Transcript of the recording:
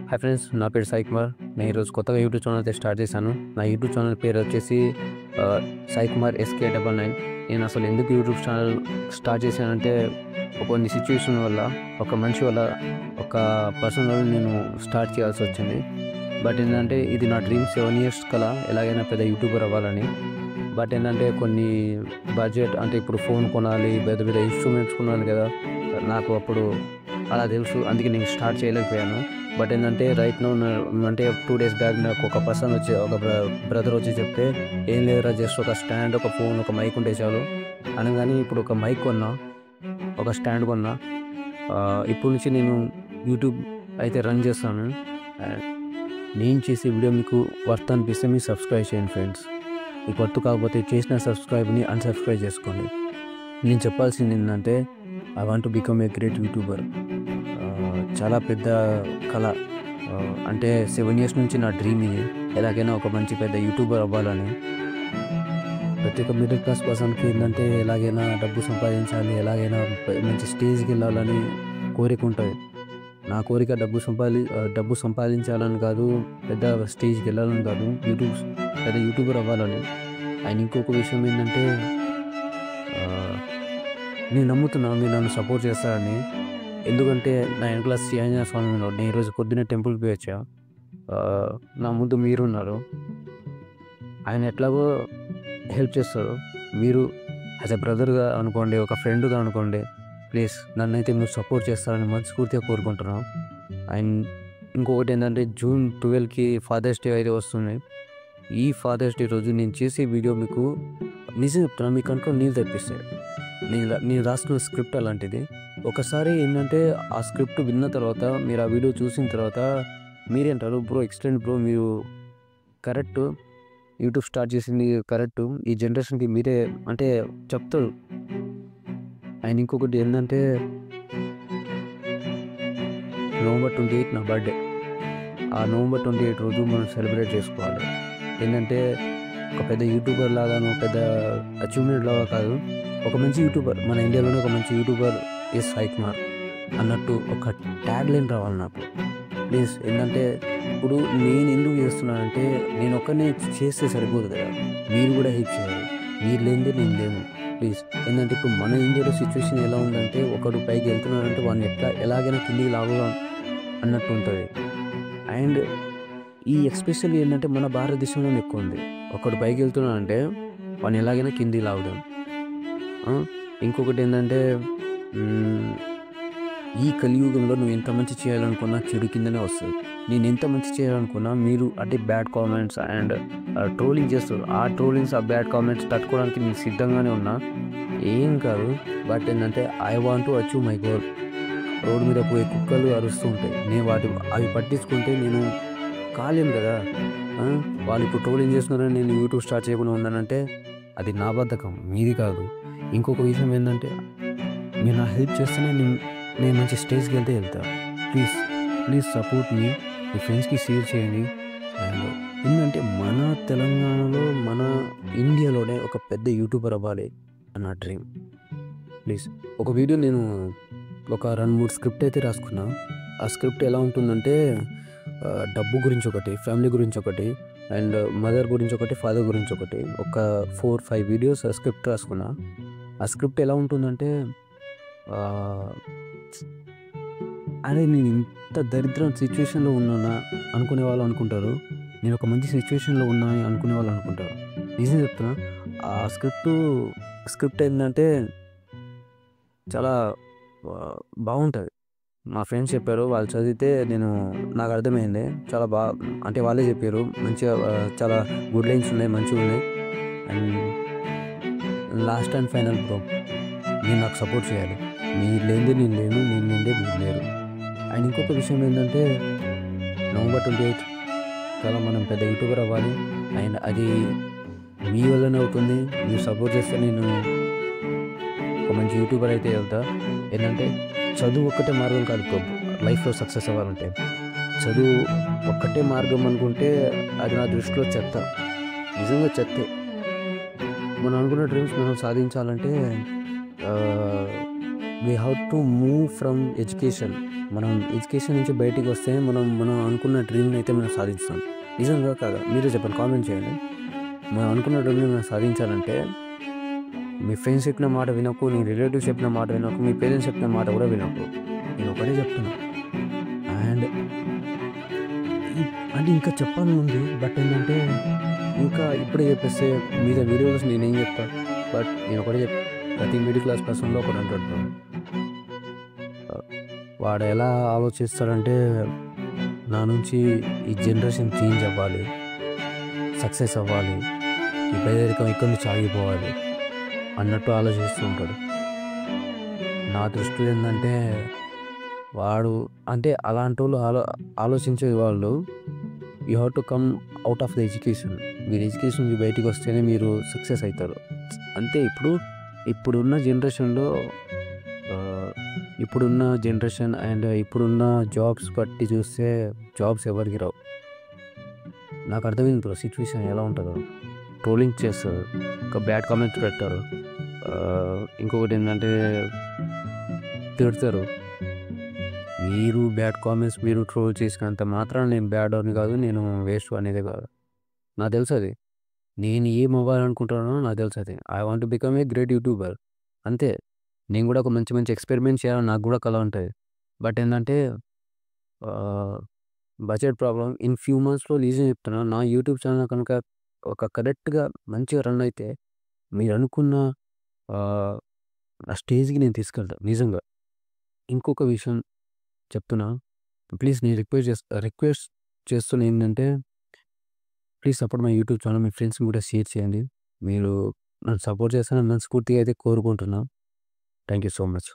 Hi friends, నా పేరు సాయి కుమార్. నేను ఈరోజు కొత్తగా యూట్యూబ్ ఛానల్ అయితే స్టార్ట్ చేశాను. నా యూట్యూబ్ ఛానల్ పేరు వచ్చేసి సాయి కుమార్ SK99. నేను అసలు ఎందుకు యూట్యూబ్ ఛానల్ స్టార్ట్ చేశానంటే కొన్ని సిచ్యువేషన్ వల్ల, ఒక మనిషి వల్ల, ఒక పర్సన్ వల్ల నేను స్టార్ట్ చేయాల్సి వచ్చింది. బట్ ఏంటంటే ఇది నా డ్రీమ్ 7 years కల ఎలాగైనా పెద్ద యూట్యూబర్ అవ్వాలని. బట్ ఏంటంటే కొన్ని బడ్జెట్, అంటే ఇప్పుడు ఫోన్ కొనాలి, పెద్ద పెద్ద ఇన్స్ట్రుమెంట్స్ కొనాలి కదా, నాకు అప్పుడు అలా తెలుసు. అందుకే నేను స్టార్ట్ చేయలేకపోయాను. బట్ ఏంటంటే రైట్ నో, అంటే 2 days బ్యాక్ నాకు ఒక పర్సన్ వచ్చి, ఒక బ్రదర్ వచ్చి చెప్తే, ఏం లేదురా, జస్ట్ ఒక స్టాండ్, ఒక ఫోన్, ఒక మైక్ ఉంటే చాలు అనగానే ఇప్పుడు ఒక మైక్ కొన్నా, ఒక స్టాండ్ కొన్నా. ఇప్పటి నుంచి నేను యూట్యూబ్ అయితే రన్ చేస్తాను. నేను చేసే వీడియో మీకు వర్త్ అనిపిస్తే మీరు సబ్స్క్రైబ్ చేయండి ఫ్రెండ్స్. మీకు వర్త్ కాకపోతే చేసిన సబ్స్క్రైబ్ని అన్సబ్స్క్రైబ్ చేసుకోండి. నేను చెప్పాల్సింది ఏంటంటే, I want to become a great YouTuber. చాలా పెద్ద కళ, అంటే 7 years నుంచి నా డ్రీమ్ ఇది. ఎలాగైనా ఒక మంచి పెద్ద యూట్యూబర్ అవ్వాలని. ప్రతి ఒక్క మిడిల్ క్లాస్ పర్సన్కి ఏంటంటే ఎలాగైనా డబ్బు సంపాదించాలి, ఎలాగైనా మంచి స్టేజ్కి వెళ్ళాలని కోరిక ఉంటుంది. నా కోరిక డబ్బు సంపాదించాలని కాదు, పెద్ద స్టేజ్కి వెళ్ళాలని కాదు, పెద్ద యూట్యూబర్ అవ్వాలని. అండ్ ఇంకొక విషయం ఏంటంటే, నేను నమ్ముతున్నాను మీరు నన్ను సపోర్ట్ చేస్తారని. ఎందుకంటే నా వెనకాల శ్రీ ఆంజనేయ స్వామి ఉన్నాడు. నేను ఈరోజు పొద్దున్నే టెంపుల్కి పోయి వచ్చా. నా ముందు మీరున్నారు. ఆయన ఎట్లాగో హెల్ప్ చేస్తారు. మీరు యాజ్ ఎ బ్రదర్గా అనుకోండి, ఒక ఫ్రెండ్గా అనుకోండి, ప్లీజ్ నన్నైతే మీరు సపోర్ట్ చేస్తారని మనస్ఫూర్తిగా కోరుకుంటున్నాను. అండ్ ఇంకొకటి ఏంటంటే, June 12కి ఫాదర్స్ డే అయితే వస్తుంది. ఈ ఫాదర్స్ డే రోజు నేను చేసే వీడియో మీకు నిజం చెప్తున్నాను, మీ కంట్లో నీళ్ళు తెప్పిస్తాయి. నేను రాసుకున్న స్క్రిప్ట్ అలాంటిది. ఒకసారి ఏంటంటే ఆ స్క్రిప్ట్ విన్న తర్వాత, మీరు ఆ వీడియో చూసిన తర్వాత మీరేంటారు, బ్రో ఎక్సలెంట్ బ్రో, మీరు కరెక్ట్, యూట్యూబ్ స్టార్ట్ చేసింది కరెక్ట్, ఈ జనరేషన్కి మీరే అంటే చెప్తారు. అండ్ ఇంకొకటి ఏంటంటే, November 28 నా బర్త్డే. ఆ November 28 రోజు మనం సెలబ్రేట్ చేసుకోవాలి. ఏంటంటే ఒక పెద్ద యూట్యూబర్ లాగాను, పెద్ద అచీవ్మెంట్ లాగా కాదు, ఒక మంచి యూట్యూబర్, మన ఇండియాలోనే ఒక మంచి యూట్యూబర్ ఎస్ సాయి కుమార్ అన్నట్టు ఒక ట్యాగ్ లైన్ రావాలి నాకు. ప్లీజ్ ఏంటంటే, ఇప్పుడు నేను ఎందుకు చేస్తున్నానంటే, నేను ఒక్కనే చేస్తే సరిపోదు కదా, మీరు కూడా హెల్ప్ చేయాలి. మీరు లేనిదే నేను లేను. ప్లీజ్ ఏంటంటే, ఇప్పుడు మన ఇండియాలో సిచ్యువేషన్ ఎలా ఉందంటే, ఒకడు పైకి వెళ్తున్నాడంటే వాడిని ఎలాగైనా కిందికి లాగుదాం అన్నట్టు ఉంటుంది. అండ్ ఈ ఎక్స్పెషల్లీ ఏంటంటే మన భారతదేశంలోనే ఎక్కువ ఉంది. ఒకడు పైకి వెళ్తున్నాడంటే వాడిని ఎలాగైనా కిందికి లాగుదాం. ఇంకొకటి ఏంటంటే, ఈ కలియుగంలో నువ్వు ఎంత మంచి చేయాలనుకున్నా చెడు కిందనే వస్తుంది. నేను ఎంత మంచి చేయాలనుకున్నా మీరు అంటే బ్యాడ్ కామెంట్స్ అండ్ ట్రోలింగ్ చేస్తారు. ఆ ట్రోలింగ్స్, ఆ బ్యాడ్ కామెంట్స్ తట్టుకోవడానికి నేను సిద్ధంగానే ఉన్నా, ఏం కాదు. బట్ ఏంటంటే, I want to achieve my goal. Road మీద పోయే కుక్కలు అరుస్తూ ఉంటాయి, నేను అవి పట్టించుకుంటే నేను కాలేను కదా. వాళ్ళు ఇప్పుడు ట్రోలింగ్ చేస్తున్నారని నేను యూట్యూబ్ స్టార్ట్ చేయకుండా ఉన్నానంటే అది నా బద్ధకం, మీది కాదు. ఇంకొక విషయం ఏంటంటే, మీరు నా హెల్ప్ చేస్తేనే నేను మంచి స్టేజ్కి వెళ్తా. ప్లీజ్ సపోర్ట్ మీ ఫ్రెండ్స్కి షేర్ చేయండి. అండ్ ఏంటంటే, మన తెలంగాణలో, మన ఇండియాలోనే ఒక పెద్ద యూట్యూబర్ అవ్వాలి అన్న డ్రీమ్. ప్లీజ్ ఒక వీడియో, నేను ఒక 2-3 స్క్రిప్ట్ అయితే రాసుకున్నా. ఆ స్క్రిప్ట్ ఎలా ఉంటుందంటే, డబ్బు గురించి ఒకటి, ఫ్యామిలీ గురించి ఒకటి, అండ్ మదర్ గురించి ఒకటి, ఫాదర్ గురించి ఒకటి, ఒక 4-5 వీడియోస్ స్క్రిప్ట్ రాసుకున్నా. ఆ స్క్రిప్ట్ ఎలా ఉంటుందంటే, అరే నేను ఇంత దరిద్ర సిచ్యువేషన్లో ఉన్నానా అనుకునే వాళ్ళు అనుకుంటారు, నేను ఒక మంచి సిచ్యువేషన్లో ఉన్నా అనుకునే వాళ్ళు అనుకుంటారు. నిజం చెప్తున్నా, ఆ స్క్రిప్ట్ ఏంటంటే చాలా బాగుంటుంది. మా ఫ్రెండ్స్ చెప్పారు, వాళ్ళు చదివితే నాకు అర్థమైంది. చాలా అంటే వాళ్ళే చెప్పారు, మంచిగా చాలా గుడ్ లైన్స్ ఉన్నాయి, మంచిగా ఉన్నాయి. And last and final bro, మీరు నాకు సపోర్ట్ చేయాలి. మీరు లేనిదే నేను లేను, నేను లేనిదే మీరు లేరు. అండ్ ఇంకొక విషయం ఏంటంటే, November 28 కల్లా మనం పెద్ద యూట్యూబర్ అవ్వాలి. అండ్ అది మీ వల్లనే అవుతుంది. మీరు సపోర్ట్ చేస్తే నేను ఒక మంచి యూట్యూబర్ అయితే వెళ్తా. ఏంటంటే, చదువు ఒక్కటే మార్గం కాదు బ్రో, లైఫ్లో సక్సెస్ అవ్వాలంటే. చదువు ఒక్కటే మార్గం అనుకుంటే అది నా దృష్టిలో చెత్త, నిజంగా చెత్తే. మనం అనుకున్న డ్రీమ్స్ మనం సాధించాలంటే we have to move from education. మనం ఎడ్యుకేషన్ నుంచి బయటికి వస్తే మనం అనుకున్న డ్రీమ్‌ని అయితే మనం సాధిస్తాం. నిజంగా కాదా? మీరే చెప్పండి. కామెంట్ చేయండి. మనం అనుకున్న డ్రీమ్‌ని మనం సాధించాలంటే మీ ఫ్రెండ్స్ చెప్పిన మాట వినకు, నీ రిలేటివ్స్ చెప్పిన మాట వినకు, మీ పేరెంట్స్ చెప్పిన మాట కూడా వినకు. నేను ఒకటే చెప్తున్నా. అండ్ ఈ అంటే ఇంకా చెప్పాలని ఉంది. బట్ ఏంటంటే ఇంకా ఇప్పుడే చెప్పేస్తే మీద వీడియోస్ నేనేం చెప్తా. బట్ నేను ఒకటే ప్రతి మిడిల్ క్లాస్ పర్సన్‌లో ఒకడు ఉంటాడు బ్రో. వాడు ఎలా ఆలోచిస్తాడంటే నా నుంచి ఈ జనరేషన్ చేంజ్ అవ్వాలి, సక్సెస్ అవ్వాలి, ఈ పేదరికం ఇక్కడి నుంచి ఆగిపోవాలి అన్నట్టు ఆలోచిస్తూ ఉంటాడు. నా దృష్టిలో ఏందంటే వాడు అంటే అలాంటోళ్ళు ఆలోచించే వాళ్ళు you have to come out of the education. మీరు ఎడ్యుకేషన్ నుంచి బయటికి వస్తేనే మీరు సక్సెస్ అవుతారు. అంతే ఇప్పుడున్న జనరేషన్‌లో ఇప్పుడున్న జనరేషన్ అండ్ ఇప్పుడున్న జాబ్స్ బట్టి చూస్తే జాబ్స్ ఎవరికి రావు. నాకు అర్థమైంది బ్రో సిట్యుయేషన్ ఎలా ఉంటుందో. ట్రోలింగ్ చేస్తారు, ఒక బ్యాడ్ కామెంట్స్ పెడతారు, ఇంకొకటి ఏంటంటే తిడతారు. మీరు బ్యాడ్ కామెంట్స్ మీరు ట్రోల్ చేసినంత మాత్రాన నేను బ్యాడోని కాదు, నేను వేస్ట్ అనేది కాదు. నాకు తెలుసు అది. నేను ఏం అవ్వాలనుకుంటున్నానో నాకు తెలుసు అది. I want to become a great YouTuber. అంతే. నేను కూడా ఒక మంచి మంచి ఎక్స్పెరిమెంట్ చేయాలని నాకు కూడా కల ఉంటుంది. బట్ ఏంటంటే బడ్జెట్ ప్రాబ్లమ్. ఇన్ ఫ్యూ మంత్స్‌లో నిజం చెప్తున్నా, నా యూట్యూబ్ ఛానల్ కనుక ఒక కరెక్ట్‌గా మంచిగా రన్ అయితే మీరు అనుకున్న ఆహ్, ఆ స్టేజ్‌కి నేను తీసుకెళ్తా నిజంగా. ఇంకొక విషయం చెప్తున్నా. ప్లీజ్ నేను రిక్వెస్ట్ చేస్తున్నా ఏంటంటే please support my YouTube channel. మీ ఫ్రెండ్స్‌కి కూడా షేర్ చేయండి. మీరు నన్ను సపోర్ట్ చేస్తారని మనస్ఫూర్తిగా అయితే కోరుకుంటున్నా. Thank you so much.